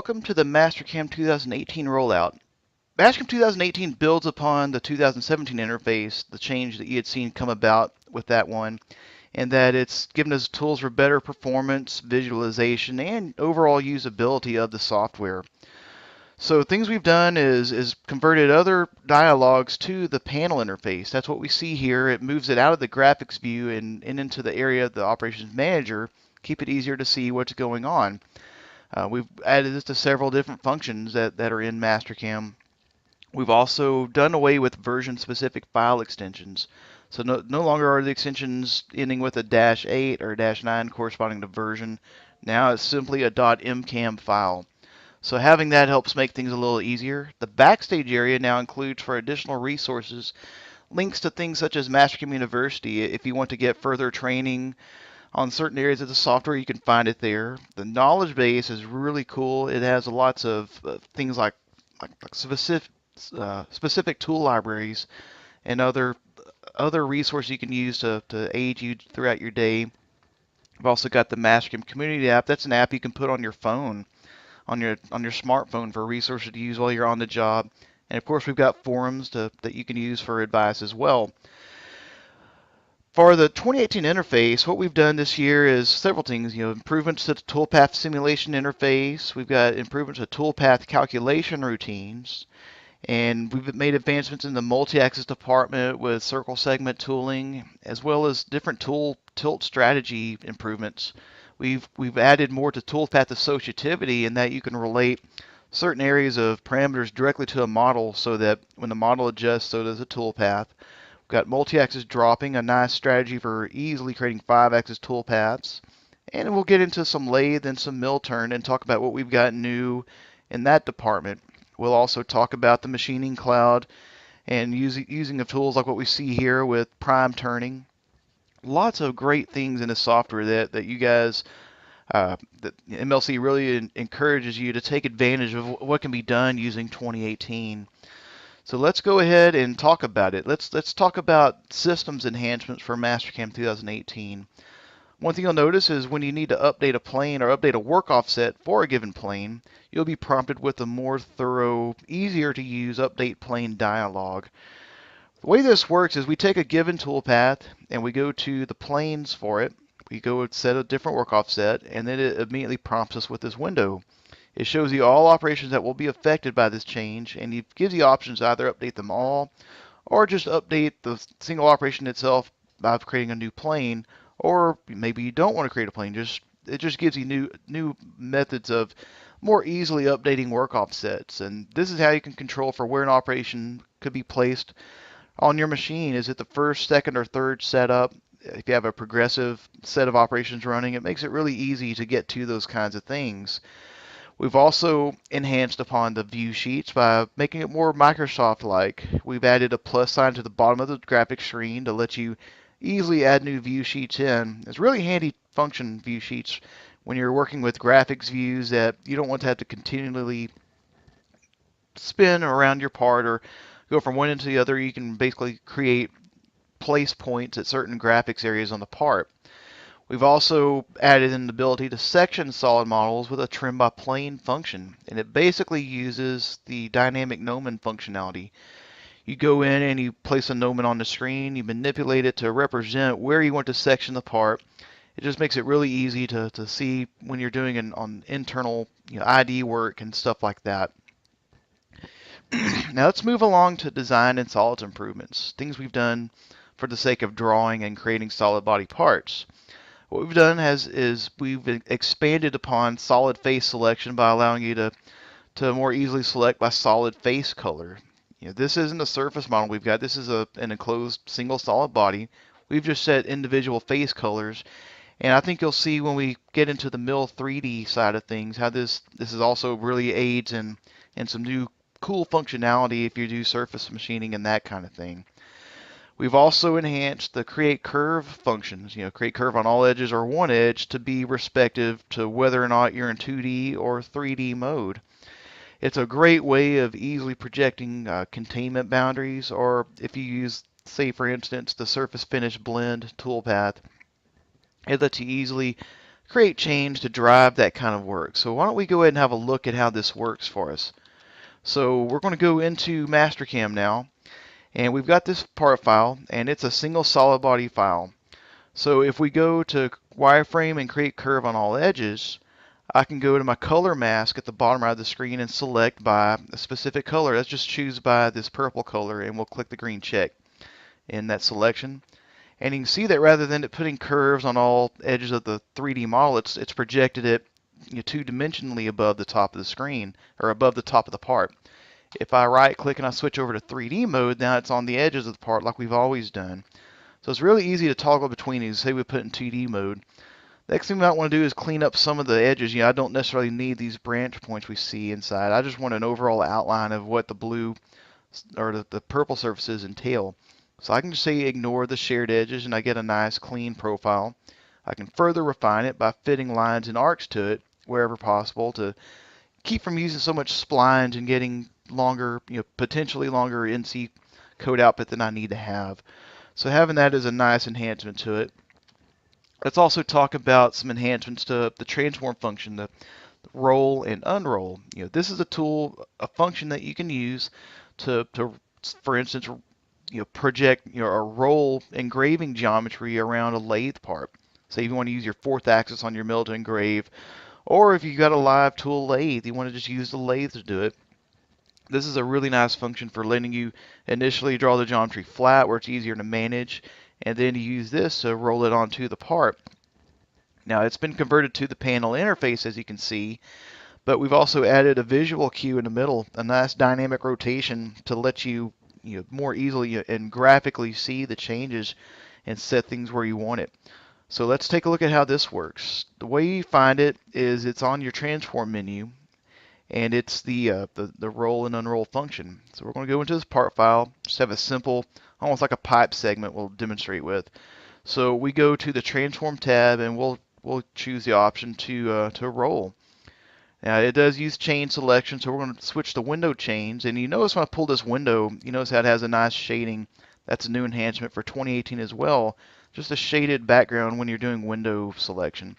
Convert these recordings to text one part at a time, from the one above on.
Welcome to the Mastercam 2018 rollout. Mastercam 2018 builds upon the 2017 interface, the change that you had seen come about with that one, and that it's given us tools for better performance, visualization, and overall usability of the software. So things we've done is converted other dialogues to the panel interface. That's what we see here. It moves it out of the graphics view and into the area of the operations manager, keep it easier to see what's going on. We've added this to several different functions that are in Mastercam. We've also done away with version-specific file extensions. So no longer are the extensions ending with a -8 or -9 corresponding to version. Now it's simply a .mcam file. So having that helps make things a little easier. The backstage area now includes, for additional resources, links to things such as Mastercam University. If you want to get further training on certain areas of the software, you can find it there. The knowledge base is really cool. It has lots of things like specific tool libraries and other resources you can use to aid you throughout your day. I've also got the Mastercam Community app. That's an app you can put on your phone, on your smartphone, for resources to use while you're on the job. And of course, we've got forums that you can use for advice as well. For the 2018 interface, what we've done this year is several things. Improvements to the Toolpath simulation interface. We've got improvements to Toolpath calculation routines. And we've made advancements in the multi-axis department with circle segment tooling, as well as different tool tilt strategy improvements. We've added more to Toolpath associativity in that you can relate certain areas of parameters directly to a model so that when the model adjusts, so does the toolpath. Got multi-axis dropping, a nice strategy for easily creating 5-axis toolpaths. And we'll get into some lathe and some mill turn and talk about what we've got new in that department. We'll also talk about the machining cloud and using of tools like what we see here with prime turning. Lots of great things in the software that you guys, that MLC really encourages you to take advantage of what can be done using 2018. So let's go ahead and talk about it. Let's talk about systems enhancements for Mastercam 2018. One thing you'll notice is when you need to update a plane or update a work offset for a given plane, you'll be prompted with a more thorough, easier to use update plane dialog. The way this works is we take a given toolpath and we go to the planes for it. We go and set a different work offset, and then it immediately prompts us with this window. It shows you all operations that will be affected by this change, and it gives you options to either update them all or just update the single operation itself by creating a new plane, or maybe you don't want to create a plane. It just gives you new methods of more easily updating work offsets. And this is how you can control for where an operation could be placed on your machine. Is it the first, second, or third setup? If you have a progressive set of operations running, it makes it really easy to get to those kinds of things. We've also enhanced upon the view sheets by making it more Microsoft-like. We've added a plus sign to the bottom of the graphics screen to let you easily add new view sheets in. It's really handy function, view sheets, when you're working with graphics views that you don't want to have to continually spin around your part or go from one end to the other. You can basically create place points at certain graphics areas on the part. We've also added in the ability to section solid models with a trim by plane function, and it basically uses the dynamic gnomon functionality. You go in and you place a gnomon on the screen, you manipulate it to represent where you want to section the part. It just makes it really easy to see when you're doing on internal ID work and stuff like that. Now let's move along to design and solids improvements, things we've done for the sake of drawing and creating solid body parts. What we've done is we've expanded upon solid face selection by allowing you to more easily select by solid face color. This isn't a surface model we've got. This is an enclosed single solid body. We've just set individual face colors, and I think you'll see when we get into the mill 3D side of things how this is also really aids in some new cool functionality if you do surface machining and that kind of thing. We've also enhanced the create curve functions, create curve on all edges or one edge to be respective to whether or not you're in 2D or 3D mode. It's a great way of easily projecting containment boundaries, or if you use, say for instance, the surface finish blend toolpath, it lets you easily create change to drive that kind of work. So why don't we go ahead and have a look at how this works for us. So we're going to go into Mastercam now, and we've got this part file, and it's a single solid body file. So if we go to wireframe and create curve on all edges, I can go to my color mask at the bottom right of the screen and select by a specific color. Let's just choose by this purple color, and we'll click the green check in that selection. And you can see that rather than it putting curves on all edges of the 3D model, it's projected it, you know, two-dimensionally above the top of the screen, or above the top of the part. If I right click and I switch over to 3D mode, now it's on the edges of the part like we've always done. So it's really easy to toggle between these. Say we put it in 2D mode. Next thing we might want to do is clean up some of the edges. You know, I don't necessarily need these branch points we see inside. I just want an overall outline of what the blue or the purple surfaces entail. So I can just say ignore the shared edges and I get a nice clean profile. I can further refine it by fitting lines and arcs to it wherever possible to keep from using so much splines and getting longer, you know, potentially longer NC code output than I need to have. So having that is a nice enhancement to it. Let's also talk about some enhancements to the transform function, the roll and unroll. You know, this is a tool, a function that you can use to for instance, you know, project, you know, or roll engraving geometry around a lathe part. Say you want to use your 4th axis on your mill to engrave, or if you got a live tool lathe, you want to just use the lathe to do it. This is a really nice function for letting you initially draw the geometry flat where it's easier to manage, and then you use this to roll it onto the part. Now it's been converted to the panel interface, as you can see, but we've also added a visual cue in the middle, a nice dynamic rotation to let you, more easily and graphically see the changes and set things where you want it. So let's take a look at how this works. The way you find it is it's on your transform menu, and it's the roll and unroll function. So we're going to go into this part file, just have a simple, almost like a pipe segment we'll demonstrate with. So we go to the transform tab and we'll choose the option to roll. Now it does use chain selection, so we're going to switch to window chains. And you notice when I pull this window, you notice how it has a nice shading. That's a new enhancement for 2018 as well. Just a shaded background when you're doing window selection.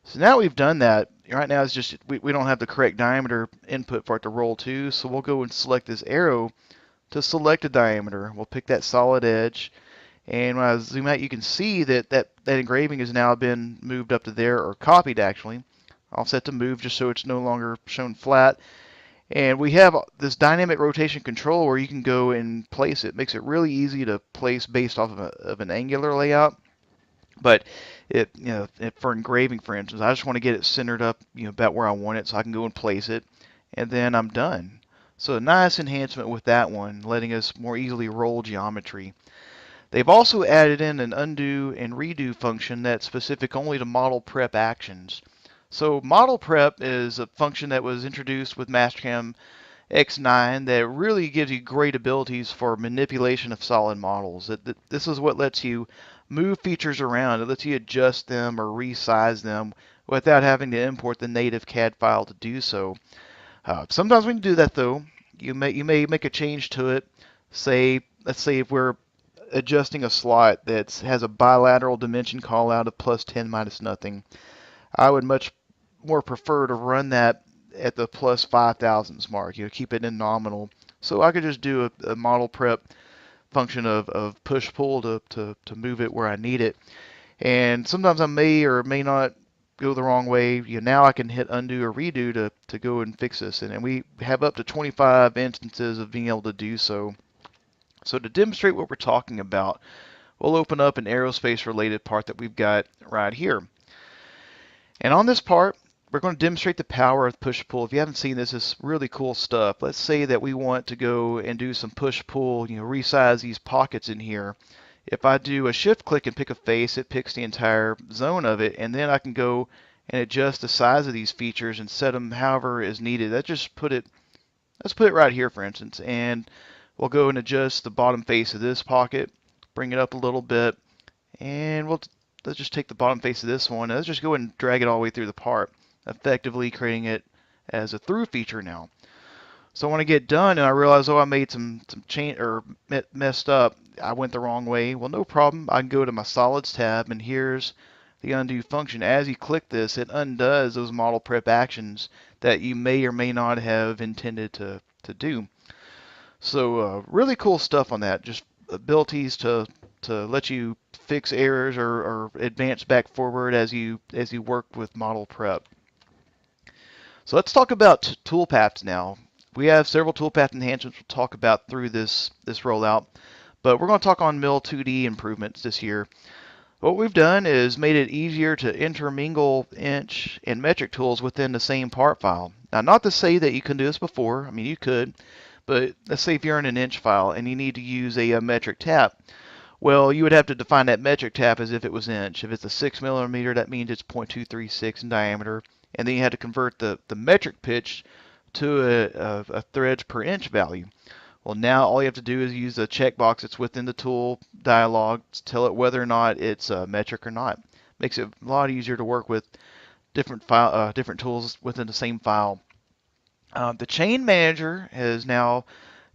So now we've done that. Right now it's just we don't have the correct diameter input for it to roll to, so we'll go and select this arrow to select a diameter. We'll pick that solid edge, and when I zoom out you can see that engraving has now been moved up to there, or copied actually. I'll set to move just so it's no longer shown flat. And we have this dynamic rotation control where you can go and place it. It makes it really easy to place based off of an angular layout. But for engraving, for instance, I just want to get it centered up, about where I want it, so I can go and place it, and then I'm done. So a nice enhancement with that one, letting us more easily roll geometry. They've also added in an undo and redo function that's specific only to model prep actions. So model prep is a function that was introduced with Mastercam X9 that really gives you great abilities for manipulation of solid models. This is what lets you move features around. It lets you adjust them or resize them without having to import the native CAD file to do so. Sometimes when you do that though, you may make a change to it. Let's say if we're adjusting a slot that has a bilateral dimension call out of +10 minus nothing, I would much more prefer to run that at the +5,000s mark, keep it in nominal. So I could just do a model prep function of push-pull to move it where I need it. And sometimes I may or may not go the wrong way. Now I can hit undo or redo to go and fix this. And we have up to 25 instances of being able to do so. So to demonstrate what we're talking about, we'll open up an aerospace related part that we've got right here. And on this part, we're going to demonstrate the power of push-pull. If you haven't seen this, it's really cool stuff. Let's say that we want to go and do some push-pull, resize these pockets in here. If I do a shift-click and pick a face, it picks the entire zone of it, and then I can go and adjust the size of these features and set them however is needed. Let's put it right here, for instance, and we'll go and adjust the bottom face of this pocket, bring it up a little bit, and let's just take the bottom face of this one, and let's just go and drag it all the way through the part, effectively creating it as a through feature now. So when I get done and I realize, I made some change or messed up, I went the wrong way. Well, no problem. I can go to my solids tab, and here's the undo function. As you click this, it undoes those model prep actions that you may or may not have intended to do. So really cool stuff on that. Just abilities to let you fix errors or advance back forward as you work with model prep. So let's talk about toolpaths now. We have several toolpath enhancements we'll talk about through this rollout, but we're going to talk on Mill 2D improvements this year. What we've done is made it easier to intermingle inch and metric tools within the same part file. Now, not to say that you couldn't do this before. I mean, you could, but let's say if you're in an inch file and you need to use a metric tap, well, you would have to define that metric tap as if it was inch. If it's a 6 millimeter, that means it's 0.236 in diameter, and then you had to convert the metric pitch to a threads per inch value. Well, now all you have to do is use a checkbox that's within the tool dialog to tell it whether or not it's metric or not. Makes it a lot easier to work with different tools within the same file. The chain manager has now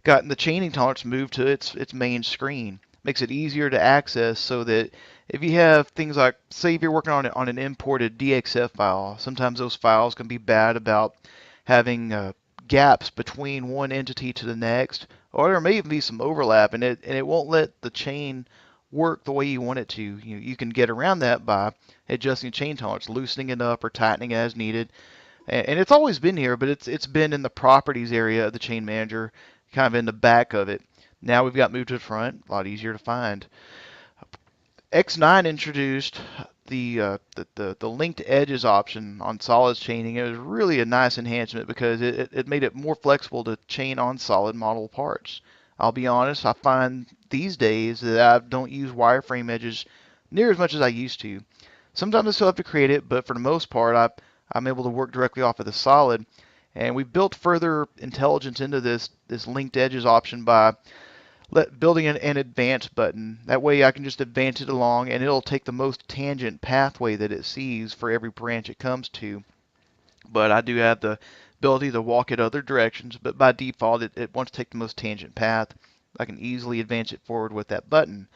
gotten the chaining tolerance moved to its main screen. Makes it easier to access so that if you have things like, say if you're working on an imported DXF file, sometimes those files can be bad about having gaps between one entity to the next, or there may even be some overlap, and it won't let the chain work the way you want it to. You can get around that by adjusting chain tolerance, loosening it up or tightening it as needed. And it's always been here, but it's been in the properties area of the chain manager, kind of in the back of it. Now we've got moved to the front, a lot easier to find. X9 introduced the linked edges option on solids chaining. It was really a nice enhancement because it made it more flexible to chain on solid model parts. I'll be honest, I find these days that I don't use wireframe edges near as much as I used to. Sometimes I still have to create it, but for the most part, I'm able to work directly off of the solid. And we've built further intelligence into this linked edges option by building an advance button. That way I can just advance it along and it'll take the most tangent pathway that it sees for every branch it comes to. But I do have the ability to walk it other directions, but by default it wants to take the most tangent path. I can easily advance it forward with that button.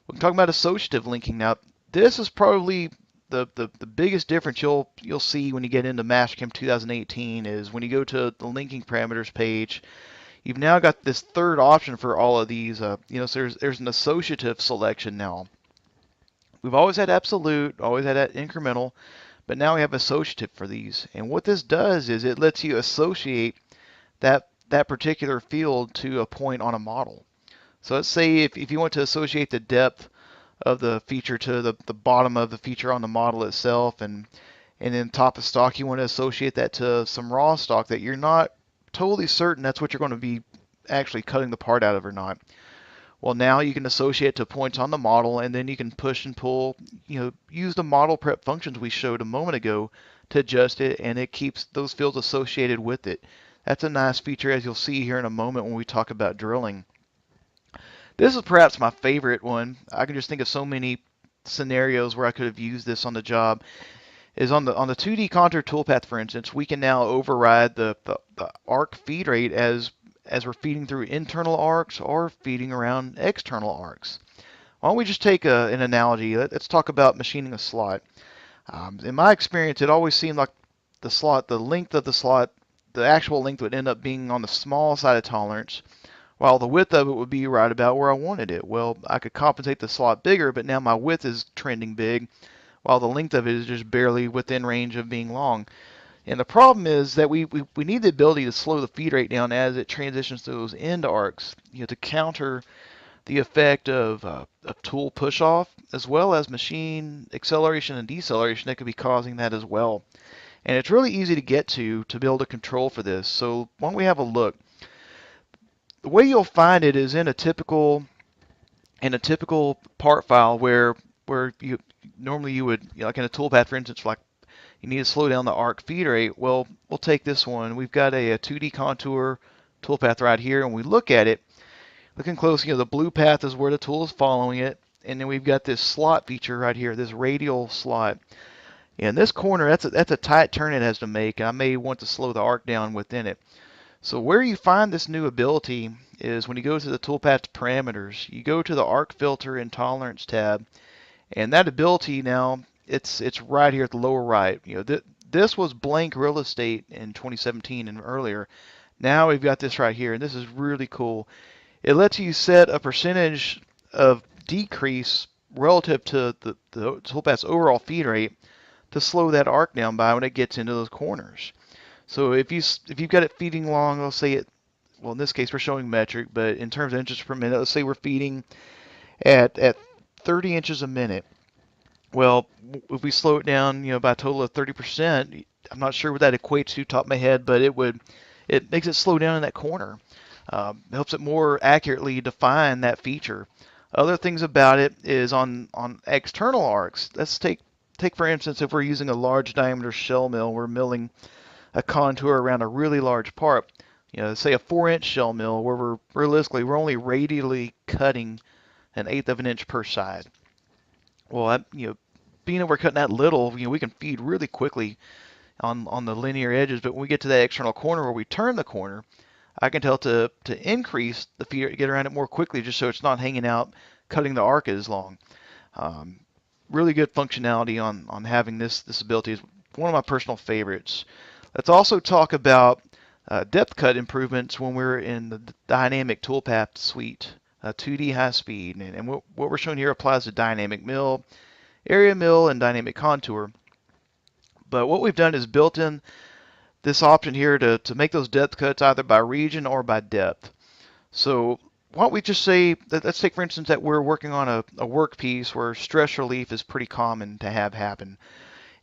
We're talking about associative linking now. This is probably the biggest difference you'll see when you get into Mastercam 2018 is when you go to the linking parameters page. You've now got this third option for all of these. So there's an associative selection now. We've always had absolute, always had that incremental, but now we have associative for these. And what this does is it lets you associate that particular field to a point on a model. So let's say if you want to associate the depth of the feature to the bottom of the feature on the model itself, and then top of stock, you want to associate that to some raw stock that you're not totally certain that's what you're going to be actually cutting the part out of or not. Well, now you can associate to points on the model, and then you can push and pull, use the model prep functions we showed a moment ago to adjust it, and it keeps those fields associated with it. That's a nice feature, as you'll see here in a moment when we talk about drilling. This is perhaps my favorite one. I can just think of so many scenarios where I could have used this on the job. Is on the 2D contour toolpath, for instance, we can now override the arc feed rate as we're feeding through internal arcs or feeding around external arcs. Why don't we just take an analogy? Let's talk about machining a slot. In my experience, it always seemed like the length of the slot, the actual length would end up being on the small side of tolerance, while the width of it would be right about where I wanted it. Well, I could compensate the slot bigger, but now my width is trending big, while the length of it is just barely within range of being long. And the problem is that we need the ability to slow the feed rate down as it transitions to those end arcs, to counter the effect of tool push-off, as well as machine acceleration and deceleration that could be causing that as well. And it's really easy to get to build a control for this. So why don't we have a look? The way you'll find it is in a typical part file where you normally would, like in a toolpath, for instance, like you need to slow down the arc feed rate. Well, we'll take this one. We've got a 2D contour toolpath right here, and we look at it, looking close, the blue path is where the tool is following it, and then we've got this slot feature right here, this radial slot. In this corner, that's a tight turn it has to make, and I may want to slow the arc down within it. So where you find this new ability is when you go to the toolpath parameters, you go to the arc filter and tolerance tab, and that ability now it's right here at the lower right. This was blank real estate in 2017 and earlier. Now we've got this right here, and this is really cool. It lets you set a percentage of decrease relative to the toolpath's overall feed rate to slow that arc down by when it gets into those corners. So if you've got it feeding long, let's say well, in this case we're showing metric, but in terms of inches per minute, let's say we're feeding at 30 inches a minute. Well, if we slow it down, by a total of 30%, I'm not sure what that equates to top of my head, but it makes it slow down in that corner. Helps it more accurately define that feature. Other things about it is on external arcs. Let's take for instance, if we're using a large diameter shell mill, we're milling a contour around a really large part. Say a 4-inch shell mill, where we're only radially cutting 1/8 of an inch per side. Well, being that we're cutting that little, we can feed really quickly on the linear edges. But when we get to that external corner where we turn the corner, I can tell to increase the feed, get around it more quickly, just so it's not hanging out, cutting the arc as long. Really good functionality on having this ability. Is one of my personal favorites. Let's also talk about depth cut improvements when we're in the dynamic toolpath suite, 2D high speed, and what we're showing here applies to dynamic mill, area mill, and dynamic contour. But what we've done is built in this option here to make those depth cuts either by region or by depth. So why don't we just say, let's take for instance that we're working on a work piece where stress relief is pretty common to have happen.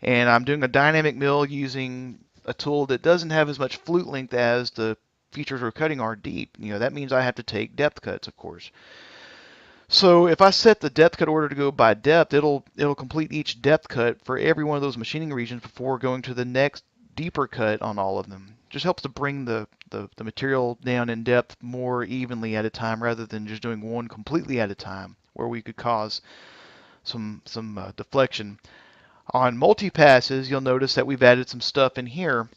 And I'm doing a dynamic mill using a tool that doesn't have as much flute length as the features we're cutting are deep. That means I have to take depth cuts, of course. So if I set the depth cut order to go by depth, it'll complete each depth cut for every one of those machining regions before going to the next deeper cut on all of them. Just helps to bring the material down in depth more evenly at a time, rather than just doing one completely at a time, where we could cause some deflection. On multi-passes, you'll notice that we've added some stuff in here.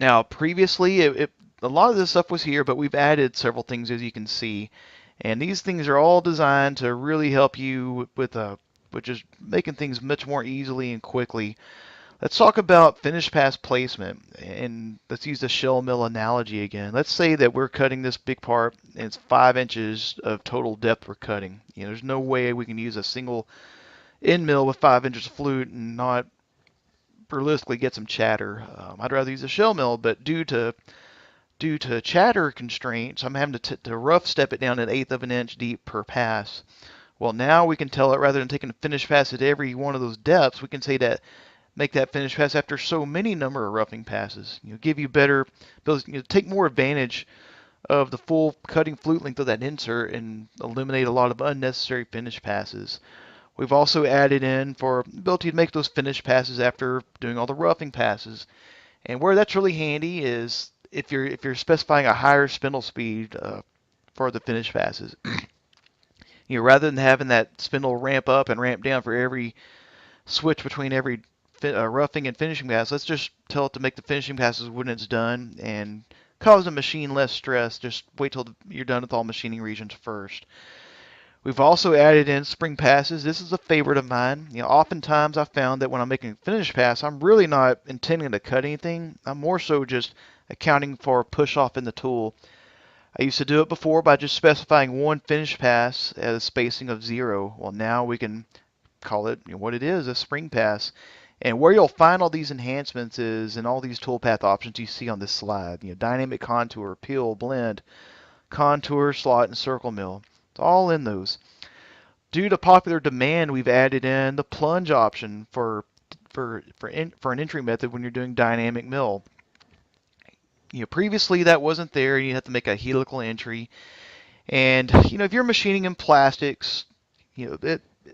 Now, previously, a lot of this stuff was here, but we've added several things, as you can see. And these things are all designed to really help you with just making things much more easily and quickly. Let's talk about finish pass placement, and let's use the shell mill analogy again. Let's say that we're cutting this big part, and it's 5 inches of total depth we're cutting. There's no way we can use a single end mill with 5 inches of flute and not realistically get some chatter. I'd rather use a shell mill, but due to chatter constraints, I'm having to rough step it down 1/8 of an inch deep per pass. Well, now we can tell it, rather than taking a finish pass at every one of those depths, we can say that make that finish pass after so many number of roughing passes. Give you better, take more advantage of the full cutting flute length of that insert and eliminate a lot of unnecessary finish passes. We've also added in for ability to make those finish passes after doing all the roughing passes. And where that's really handy is if you're specifying a higher spindle speed for the finish passes. Rather than having that spindle ramp up and ramp down for every switch between every roughing and finishing pass, let's just tell it to make the finishing passes when it's done and cause the machine less stress. Just wait till you're done with all machining regions first. We've also added in spring passes. This is a favorite of mine. Oftentimes I've found that when I'm making a finish pass, I'm really not intending to cut anything. I'm more so just accounting for push off in the tool. I used to do it before by just specifying one finish pass at a spacing of 0. Well, now we can call it what it is, a spring pass. And where you'll find all these enhancements is in all these toolpath options you see on this slide. Dynamic contour, peel, blend, contour, slot, and circle mill. It's all in those. Due to popular demand, we've added in the plunge option for an entry method when you're doing dynamic mill. Previously that wasn't there. You have to make a helical entry. And if you're machining in plastics,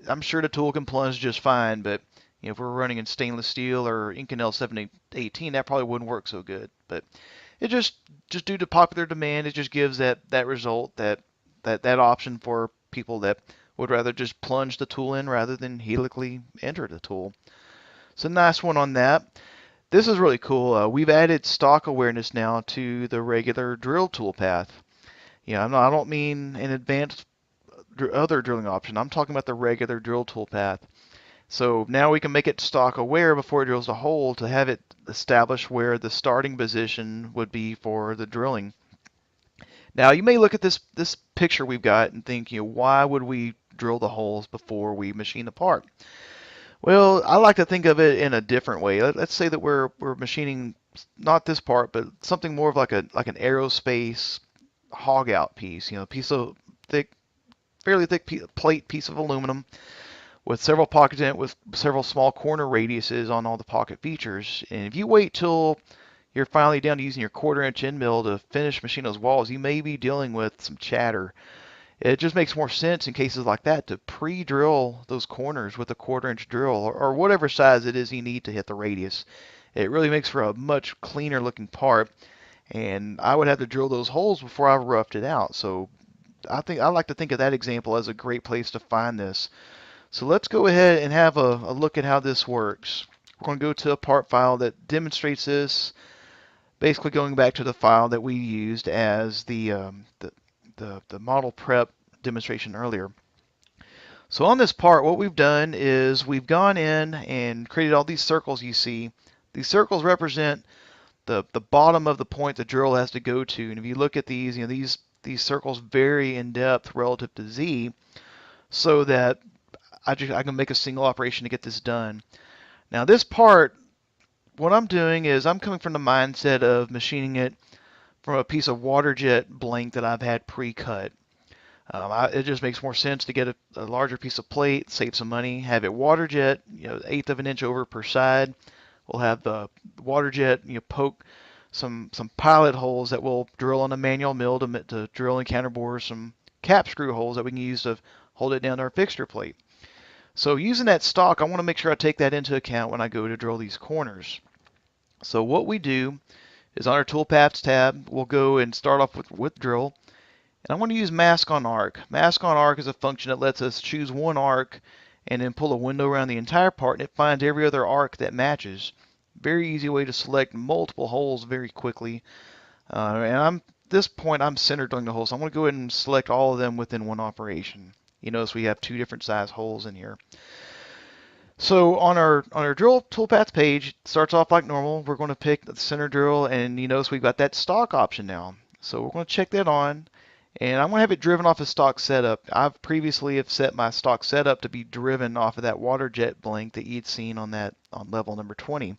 I'm sure the tool can plunge just fine. But if we're running in stainless steel or Inconel 718, that probably wouldn't work so good. But it just due to popular demand, it just gives that result, that option for people that would rather just plunge the tool in rather than helically enter the tool. It's a nice one on that. This is really cool. We've added stock awareness now to the regular drill toolpath. I don't mean an advanced other drilling option. I'm talking about the regular drill toolpath. So now we can make it stock aware before it drills a hole to have it establish where the starting position would be for the drilling. Now you may look at this picture we've got and think, why would we drill the holes before we machine the part? Well, I like to think of it in a different way. Let's say that we're machining not this part, but something more of like an aerospace hog out piece. A piece of thick, fairly thick plate piece of aluminum with several pockets in it, with several small corner radiuses on all the pocket features. And if you wait till you're finally down to using your 1/4 inch end mill to finish machine those walls, you may be dealing with some chatter. It just makes more sense in cases like that to pre-drill those corners with a 1/4 inch drill, or whatever size it is you need to hit the radius. It really makes for a much cleaner looking part, and I would have to drill those holes before I roughed it out. So I like to think of that example as a great place to find this. So let's go ahead and have a look at how this works. We're going to go to a part file that demonstrates this, basically going back to the file that we used as the model prep demonstration earlier. So on this part, what we've done is we've gone in and created all these circles you see. These circles represent the bottom of the point the drill has to go to. And if you look at these, these circles vary in depth relative to Z, so that I can make a single operation to get this done. Now this part, what I'm doing is I'm coming from the mindset of machining it from a piece of water jet blank that I've had pre-cut. It just makes more sense to get a larger piece of plate, save some money, have it water jet, 1/8 of an inch over per side. We'll have the water jet, poke some pilot holes that we'll drill on a manual mill to drill and counterbore some cap screw holes that we can use to hold it down to our fixture plate. So using that stock, I want to make sure I take that into account when I go to drill these corners. So what we do is on our Toolpaths tab, we'll go and start off with drill. And I want to use mask on arc. Mask on arc is a function that lets us choose one arc and then pull a window around the entire part, and it finds every other arc that matches. Very easy way to select multiple holes very quickly. At this point, I'm center drilling the holes. So I'm going to go ahead and select all of them within one operation. You notice we have 2 different size holes in here. So on our drill toolpath page, it starts off like normal. We're going to pick the center drill, and you notice we've got that stock option now. So we're going to check that on, and I'm going to have it driven off of stock setup. I've previously have set my stock setup to be driven off of that water jet blank that you'd seen on level number 20.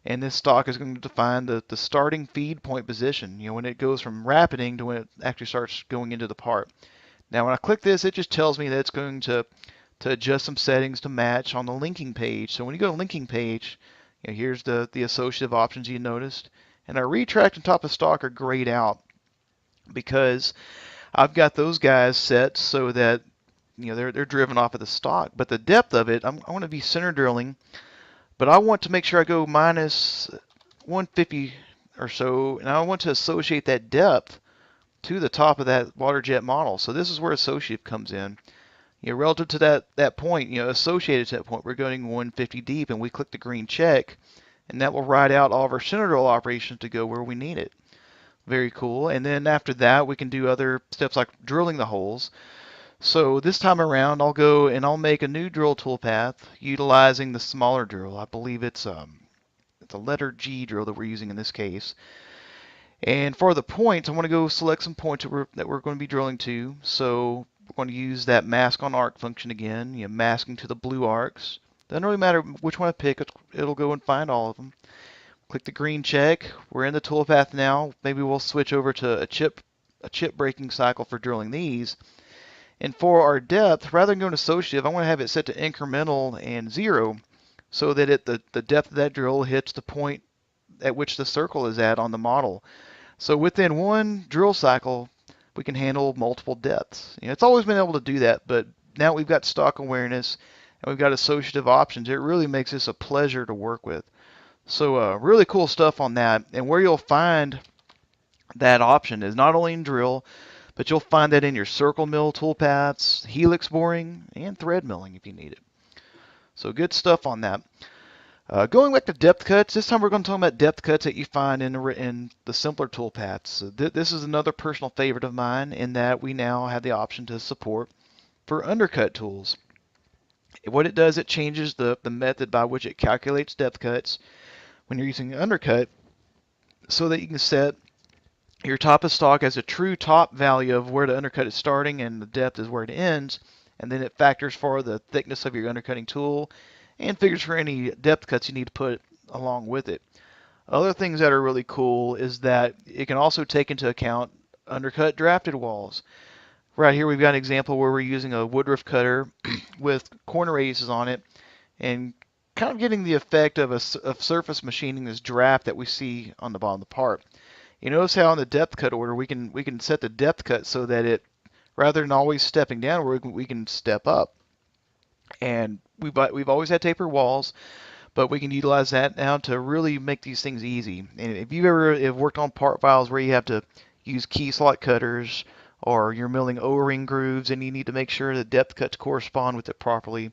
And this stock is going to define the starting feed point position, when it goes from rapiding to when it actually starts going into the part. Now when I click this, it just tells me that it's going to adjust some settings to match on the linking page. So when you go to linking page, here's the associative options you noticed. And our retract and top of stock are grayed out because I've got those guys set so that they're driven off of the stock. But the depth of it, I want to be center drilling, but I want to make sure I go minus 150 or so, and I want to associate that depth to the top of that water jet model. So this is where associative comes in. Relative to that point, associated to that point, we're going 150 deep, and we click the green check, and that will write out all of our center drill operations to go where we need it. Very cool. And then after that, we can do other steps like drilling the holes. So this time around, I'll go and I'll make a new drill toolpath utilizing the smaller drill. I believe it's a letter G drill that we're using in this case. And for the points, I want to go select some points that we're going to be drilling to. So we're going to use that mask on arc function again, masking to the blue arcs. Doesn't really matter which one I pick, it'll go and find all of them. Click the green check. We're in the toolpath now. Maybe we'll switch over to a chip breaking cycle for drilling these. And for our depth, rather than going associative, I want to have it set to incremental and 0 so that the depth of that drill hits the point at which the circle is at on the model. So within one drill cycle, we can handle multiple depths. It's always been able to do that, but now we've got stock awareness and we've got associative options. It really makes this a pleasure to work with. So really cool stuff on that. And where you'll find that option is not only in drill, but you'll find that in your circle mill toolpaths, helix boring, and thread milling if you need it. So good stuff on that. Going back to depth cuts, this time we're going to talk about depth cuts that you find in the simpler toolpaths. So this is another personal favorite of mine in that we now have the option to support for undercut tools. What it does, it changes the method by which it calculates depth cuts when you're using Undercut, so that you can set your top of stock as a true top value of where the undercut is starting and the depth is where it ends, and then it factors for the thickness of your undercutting tool and figures for any depth cuts you need to put along with it. Other things that are really cool is that it can also take into account undercut drafted walls. Right here we've got an example where we're using a woodruff cutter with corner radiuses on it and kind of getting the effect of surface machining this draft that we see on the bottom of the part. You notice how in the depth cut order we can set the depth cut so that it, rather than always stepping down, we can step up. And we've always had tapered walls, but we can utilize that now to really make these things easy. And if you've ever have worked on part files where you have to use key slot cutters or you're milling O-ring grooves and you need to make sure the depth cuts correspond with it properly,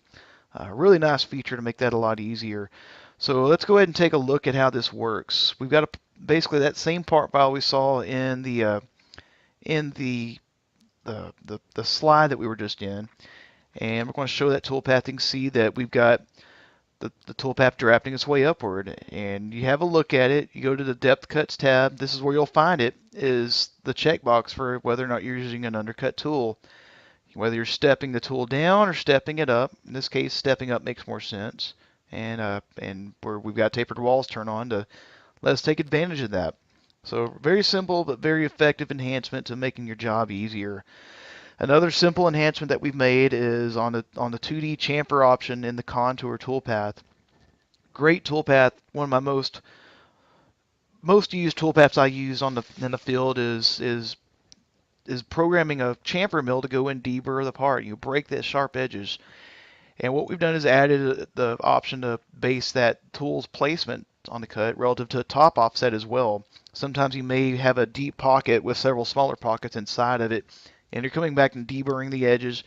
really nice feature to make that a lot easier. So let's go ahead and take a look at how this works. We've got basically that same part file we saw in the slide that we were just in, and we're going to show that toolpath. You can see that we've got the toolpath drafting its way upward, and you have a look at it. You go to the depth cuts tab. This is where you'll find it, is the checkbox for whether or not you're using an undercut tool. Whether you're stepping the tool down or stepping it up. In this case, stepping up makes more sense. And where we've got tapered walls turned on to let us take advantage of that. So very simple but very effective enhancement to making your job easier. Another simple enhancement that we've made is on the 2D chamfer option in the contour toolpath. Great toolpath. One of my most used toolpaths I use in the field is programming a chamfer mill to go and deburr the part. You break the sharp edges. And what we've done is added the option to base that tool's placement on the cut relative to top offset as well. Sometimes you may have a deep pocket with several smaller pockets inside of it, and you're coming back and deburring the edges.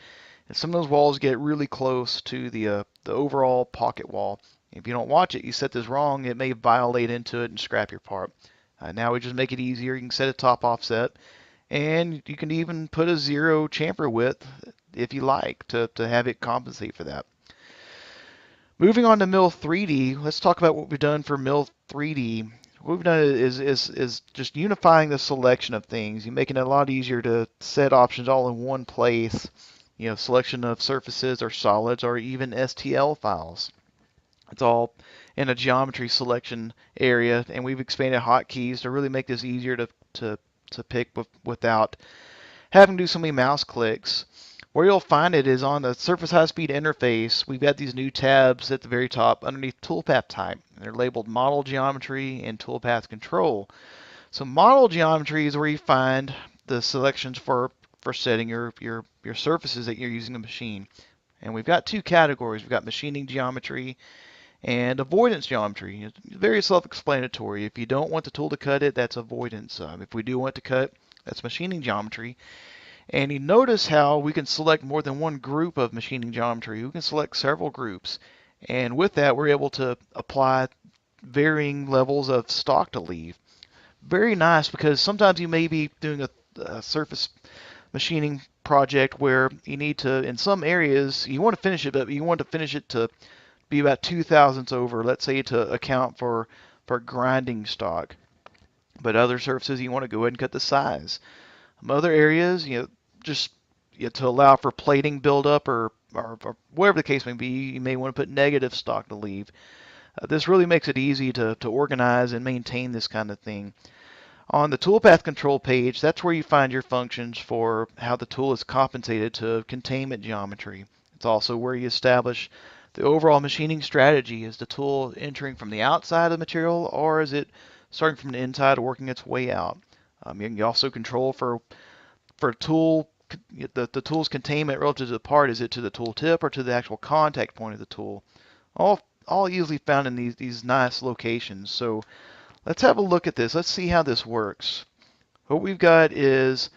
And some of those walls get really close to the overall pocket wall. If you don't watch it, you set this wrong, it may violate into it and scrap your part. Now we just make it easier. You can set a top offset, and you can even put a 0 chamfer width if you like to have it compensate for that. Moving on to Mill 3D, let's talk about what we've done for Mill 3D. What we've done is just unifying the selection of things. You're making it a lot easier to set options all in one place. You know, selection of surfaces or solids or even STL files. It's all in a geometry selection area, and we've expanded hotkeys to really make this easier to pick without having to do so many mouse clicks. Where you'll find it is on the Surface High Speed interface. We've got these new tabs at the very top underneath Toolpath Type. They're labeled Model Geometry and Toolpath Control. So Model Geometry is where you find the selections for setting your surfaces that you're using to machine. And we've got two categories. We've got Machining Geometry and Avoidance Geometry. It's very self-explanatory. If you don't want the tool to cut it, that's avoidance. If we do want to cut, that's Machining Geometry. And you notice how we can select more than one group of machining geometry. We can select several groups. And with that, we're able to apply varying levels of stock to leave. Very nice, because sometimes you may be doing a surface machining project where you need to, in some areas, you want to finish it, but you want to finish it to be about 2/1000ths over, let's say, to account for grinding stock. But other surfaces, you want to go ahead and cut the size. Other areas, just to allow for plating buildup or whatever the case may be, you may want to put negative stock to leave. This really makes it easy to organize and maintain this kind of thing. On the toolpath control page, that's where you find your functions for how the tool is compensated to containment geometry. It's also where you establish the overall machining strategy. Is the tool entering from the outside of the material, or is it starting from the inside working its way out? You can also control for tool the tool's containment relative to the part. Is it to the tool tip or to the actual contact point of the tool? All easily found in these nice locations. So let's have a look at this. Let's see how this works. What we've got is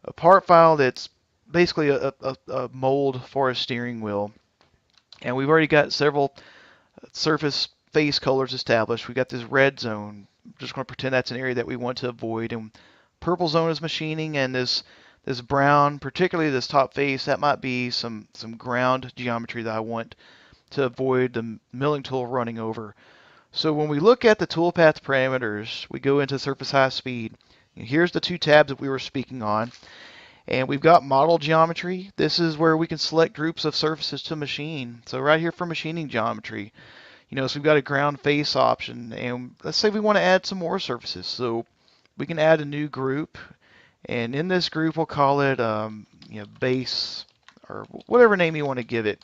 a part file that's basically a mold for a steering wheel. And we've already got several surface face colors established. We've got this red zone. I'm just going to pretend that's an area that we want to avoid. And purple zone is machining, and this This brown, particularly this top face, that might be some ground geometry that I want to avoid the milling tool running over. So when we look at the toolpath parameters, we go into surface high speed. Here's the two tabs that we were speaking on. And we've got model geometry. This is where we can select groups of surfaces to machine. So right here for machining geometry, so we've got a ground face option. And let's say we want to add some more surfaces. So we can add a new group. And in this group, we'll call it base or whatever name you want to give it.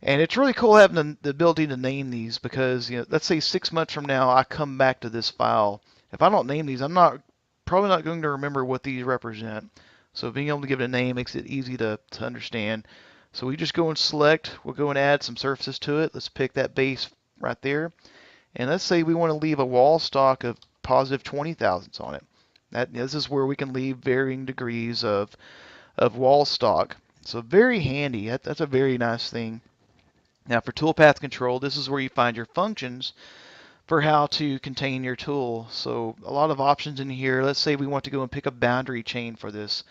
And it's really cool having the ability to name these because, let's say 6 months from now, I come back to this file. If I don't name these, I'm probably not going to remember what these represent. So being able to give it a name makes it easy to understand. So we just go and select, we'll go and add some surfaces to it. Let's pick that base right there. And let's say we want to leave a wall stock of positive 20 thousandths on it. This is where we can leave varying degrees of wall stock. So very handy. That's a very nice thing. Now for toolpath control, this is where you find your functions for how to contain your tool. So a lot of options in here. Let's say we want to go and pick a boundary chain for this.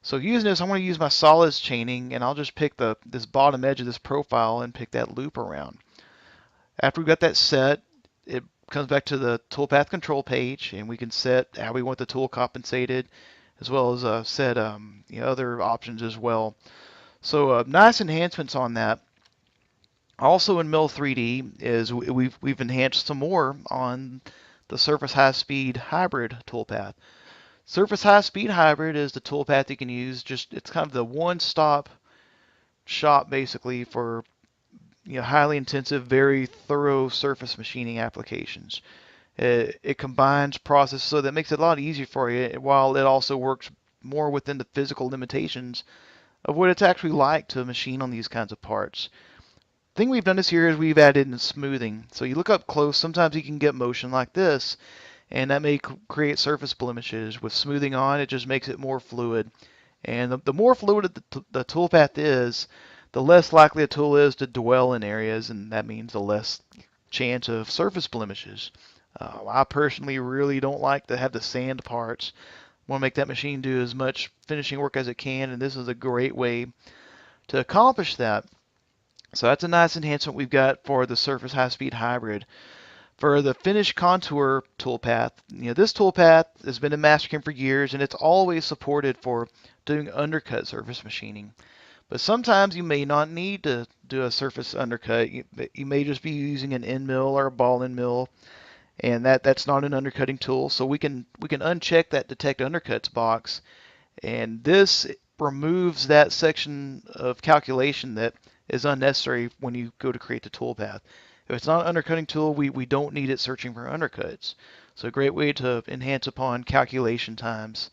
So using this, I want to use my solids chaining, and I'll just pick this bottom edge of this profile and pick that loop around. After we've got that set, it comes back to the toolpath control page, and we can set how we want the tool compensated, as well as set other options as well. So nice enhancements on that. Also in Mill3D is we've enhanced some more on the Surface High Speed Hybrid toolpath. Surface High Speed Hybrid is the toolpath you can use. It's kind of the one-stop shop basically for highly intensive, very thorough surface machining applications. It combines processes so that makes it a lot easier for you, while it also works more within the physical limitations of what it's actually like to machine on these kinds of parts. The thing we've done this here is we've added in smoothing. So you look up close, sometimes you can get motion like this, and that may create surface blemishes. With smoothing on, it just makes it more fluid. And the more fluid the toolpath is, the less likely a tool is to dwell in areas, and that means the less chance of surface blemishes. I personally really don't like to have the sand parts. I want to make that machine do as much finishing work as it can, and this is a great way to accomplish that. So that's a nice enhancement we've got for the Surface High Speed Hybrid. For the Finish Contour toolpath, this toolpath has been in Mastercam for years, and it's always supported for doing undercut surface machining. But sometimes you may not need to do a surface undercut. You may just be using an end mill or a ball end mill, and that's not an undercutting tool. So we can uncheck that Detect Undercuts box, and this removes that section of calculation that is unnecessary when you go to create the toolpath. If it's not an undercutting tool, we don't need it searching for undercuts. So a great way to enhance upon calculation times.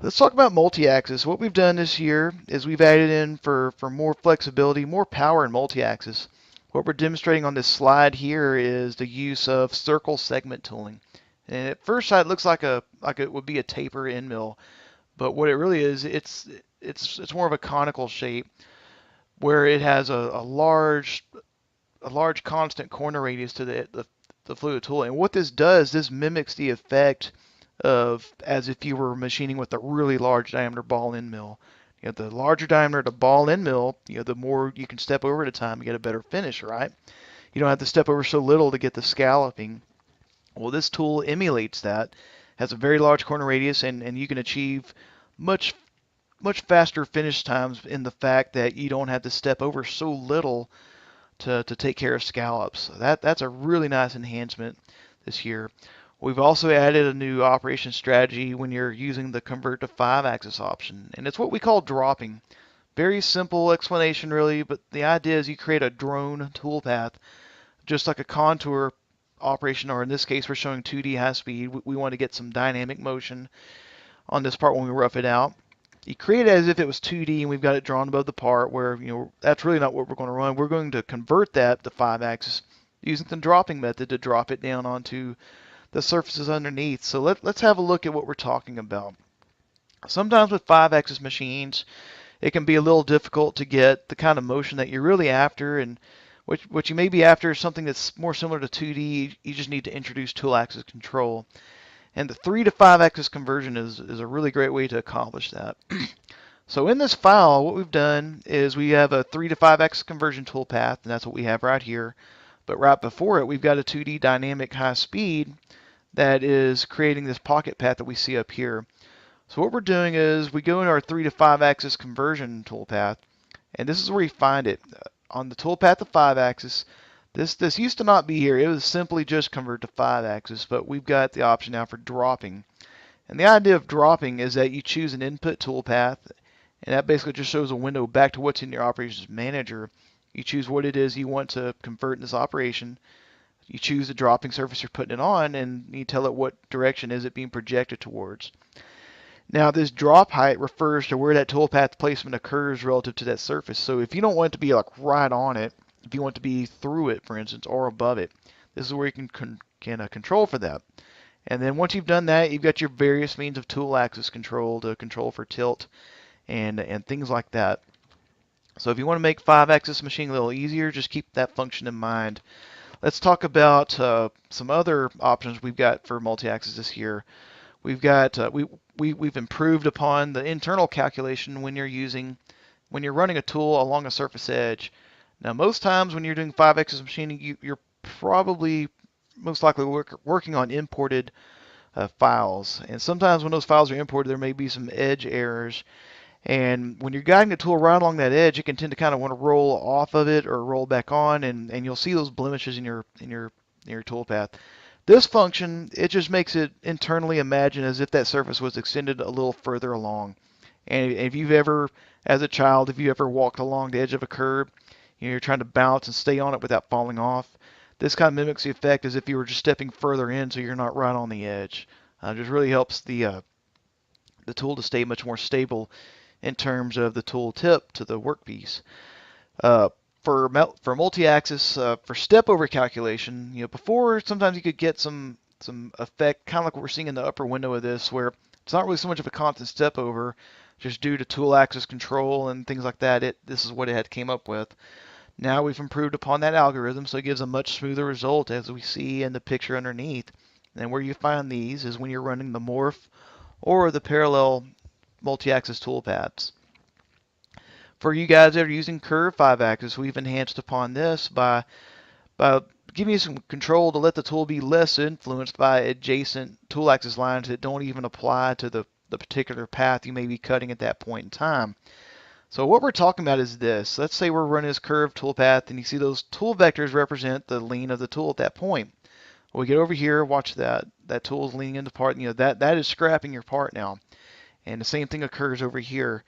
Let's talk about multi-axis. What we've done this year is we've added in for more flexibility, more power in multi-axis. What we're demonstrating on this slide here is the use of circle segment tooling. And at first sight, it looks like it would be a taper end mill, but what it really is, it's more of a conical shape, where it has a large constant corner radius to the fluid tool. And what this does, this mimics the effect of as if you were machining with a really large diameter ball end mill. The larger diameter the ball end mill, the more you can step over at a time to get a better finish, right? You don't have to step over so little to get the scalloping. Well, this tool emulates that, has a very large corner radius, and you can achieve much faster finish times in the fact that you don't have to step over so little to take care of scallops. So that's a really nice enhancement this year. We've also added a new operation strategy when you're using the convert to 5-axis option, and it's what we call dropping. Very simple explanation really, but the idea is you create a drone toolpath, just like a contour operation, or in this case we're showing 2D high speed. We want to get some dynamic motion on this part when we rough it out. You create it as if it was 2D and we've got it drawn above the part, where that's really not what we're going to run. We're going to convert that to 5-axis using the dropping method to drop it down onto the surfaces underneath. So let's have a look at what we're talking about. Sometimes with 5-axis machines, it can be a little difficult to get the kind of motion that you're really after, and what you may be after is something that's more similar to 2D. You just need to introduce tool axis control. And the 3 to 5 axis conversion is a really great way to accomplish that. So in this file, what we've done is we have a 3 to 5 axis conversion toolpath, and that's what we have right here. But right before it, we've got a 2D dynamic high speed that is creating this pocket path that we see up here. So what we're doing is we go into our 3 to 5 axis conversion toolpath, and this is where you find it. On the toolpath of 5 axis, this used to not be here. It was simply just convert to 5 axis, but we've got the option now for dropping. And the idea of dropping is that you choose an input toolpath, and that basically just shows a window back to what's in your operations manager. You choose what it is you want to convert in this operation. You choose the dropping surface you're putting it on, and you tell it what direction is it being projected towards. Now this drop height refers to where that toolpath placement occurs relative to that surface. So if you don't want it to be like right on it, if you want it to be through it, for instance, or above it, this is where you can control for that. And then once you've done that, you've got your various means of tool axis control to control for tilt and things like that. So if you want to make 5-axis machining a little easier, just keep that function in mind. Let's talk about some other options we've got for multi-axis this year. We've got we've improved upon the internal calculation when you're running a tool along a surface edge. Now most times when you're doing 5-axis machining, you're probably most likely working on imported files, and sometimes when those files are imported, there may be some edge errors. And when you're guiding the tool right along that edge, it can tend to kind of want to roll off of it or roll back on, and you'll see those blemishes in your toolpath. This function, it just makes it internally imagine as if that surface was extended a little further along. And if you've ever, as a child, if you ever walked along the edge of a curb, you're trying to balance and stay on it without falling off, this kind of mimics the effect as if you were just stepping further in so you're not right on the edge. Just really helps the tool to stay much more stable in terms of the tool tip to the workpiece. For multi-axis, for step over calculation, before sometimes you could get some effect, kind of like what we're seeing in the upper window of this, where it's not really so much of a constant step over, just due to tool axis control and things like that. This is what it had came up with. Now we've improved upon that algorithm, so it gives a much smoother result, as we see in the picture underneath. And where you find these is when you're running the morph or the parallel multi-axis toolpaths. For you guys that are using curve 5-axis, we've enhanced upon this by giving you some control to let the tool be less influenced by adjacent tool axis lines that don't even apply to the particular path you may be cutting at that point in time. So what we're talking about is this. Let's say we're running this curved toolpath, and you see those tool vectors represent the lean of the tool at that point. When we get over here, watch that. That tool is leaning into part. That is scrapping your part now. And the same thing occurs over here.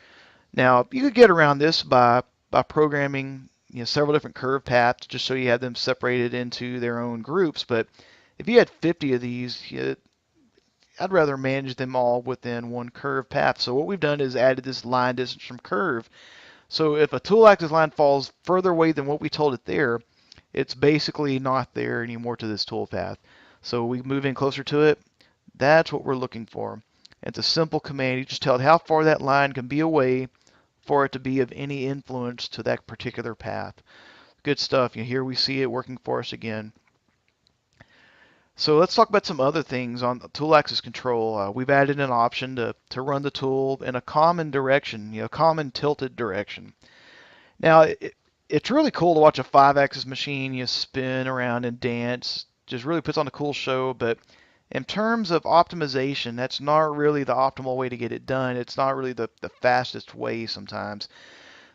Now, you could get around this by programming several different curve paths just so you have them separated into their own groups. But if you had 50 of these, I'd rather manage them all within one curve path. So what we've done is added this line distance from curve. So if a tool axis line falls further away than what we told it there, it's basically not there anymore to this tool path. So we move in closer to it. That's what we're looking for. It's a simple command. You just tell it how far that line can be away for it to be of any influence to that particular path. Good stuff. Here we see it working for us again. So let's talk about some other things on tool axis control. We've added an option to run the tool in a common direction, common tilted direction. Now, it's really cool to watch a 5-axis machine spin around and dance. Just really puts on a cool show, but in terms of optimization, that's not really the optimal way to get it done. It's not really the fastest way sometimes.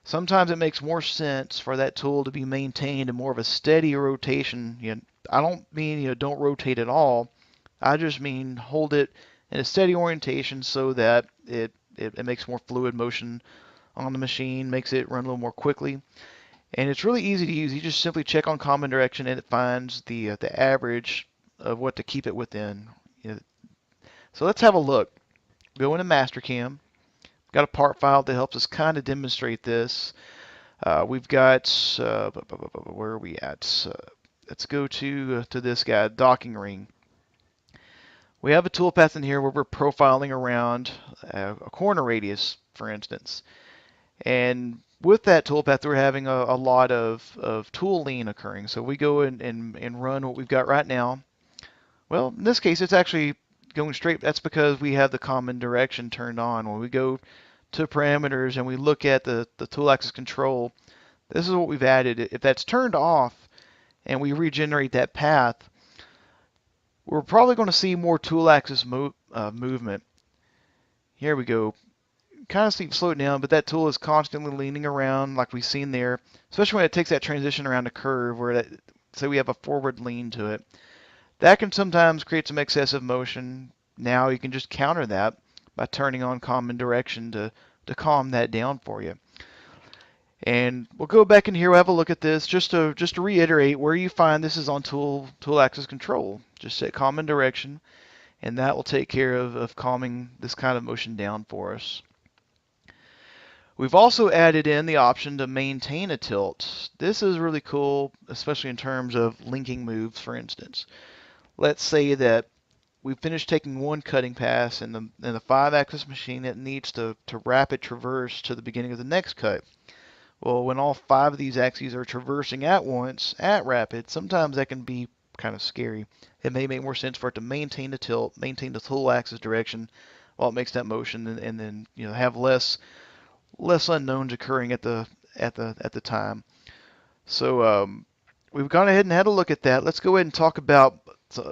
Sometimes it makes more sense for that tool to be maintained in more of a steady rotation. I don't mean don't rotate at all. I just mean hold it in a steady orientation so that it makes more fluid motion on the machine, makes it run a little more quickly. And it's really easy to use. You just simply check on common direction and it finds the average of what to keep it within. So let's have a look. Go into Mastercam. Got a part file that helps us kind of demonstrate this. We've got where are we at? Let's go to this guy, docking ring. We have a toolpath in here where we're profiling around a corner radius, for instance. And with that toolpath, we're having a lot of tool lean occurring. So we go and run what we've got right now. Well, in this case, it's actually going straight, that's because we have the common direction turned on. When we go to parameters and we look at the tool axis control, this is what we've added. If that's turned off and we regenerate that path, we're probably going to see more tool axis movement. Here we go. Kind of slow it down, but that tool is constantly leaning around like we've seen there, especially when it takes that transition around a curve where that, say we have a forward lean to it. That can sometimes create some excessive motion. Now you can just counter that by turning on common direction to calm that down for you. And we'll go back in here, we'll have a look at this just to reiterate where you find this is on tool axis control. Just set common direction, and that will take care of calming this kind of motion down for us. We've also added in the option to maintain a tilt. This is really cool, especially in terms of linking moves, for instance. Let's say that we've finished taking one cutting pass in the 5-axis machine that needs to rapid traverse to the beginning of the next cut. Well, when all 5 of these axes are traversing at once at rapid, sometimes that can be kind of scary. It may make more sense for it to maintain the tilt, maintain the tool axis direction while it makes that motion, and then have less unknowns occurring at the time. So we've gone ahead and had a look at that. Let's go ahead and talk about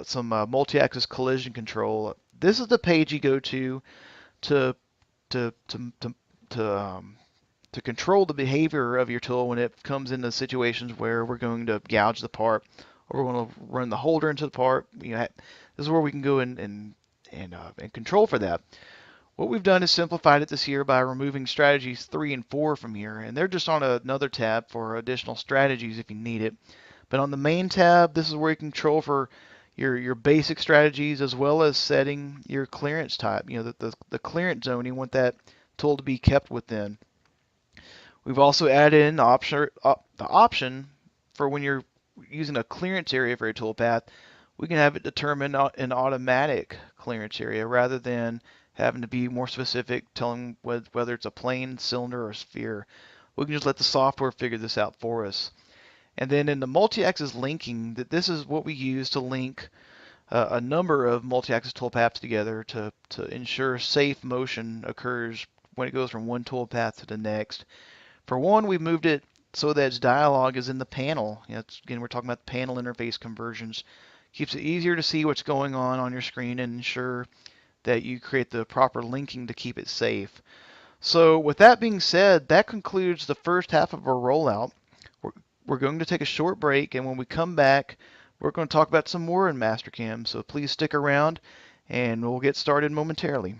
some multi-axis collision control. This is the page you go to control the behavior of your tool when it comes into situations where we're going to gouge the part or we're going to run the holder into the part. This is where we can go and control for that. What we've done is simplified it this year by removing strategies 3 and 4 from here, and they're just on another tab for additional strategies if you need it. But on the main tab, this is where you control for your basic strategies as well as setting your clearance type. The clearance zone, you want that tool to be kept within. We've also added in the option for when you're using a clearance area for your toolpath, we can have it determine an automatic clearance area rather than having to be more specific, telling whether it's a plane, cylinder, or sphere. We can just let the software figure this out for us. And then in the multi-axis linking, this is what we use to link a number of multi-axis toolpaths together to ensure safe motion occurs when it goes from one toolpath to the next. For one, we've moved it so that its dialog is in the panel. Again, we're talking about panel interface conversions. Keeps it easier to see what's going on your screen and ensure that you create the proper linking to keep it safe. So with that being said, that concludes the first half of our rollout. We're going to take a short break, and when we come back, we're going to talk about some more in Mastercam. So please stick around, and we'll get started momentarily.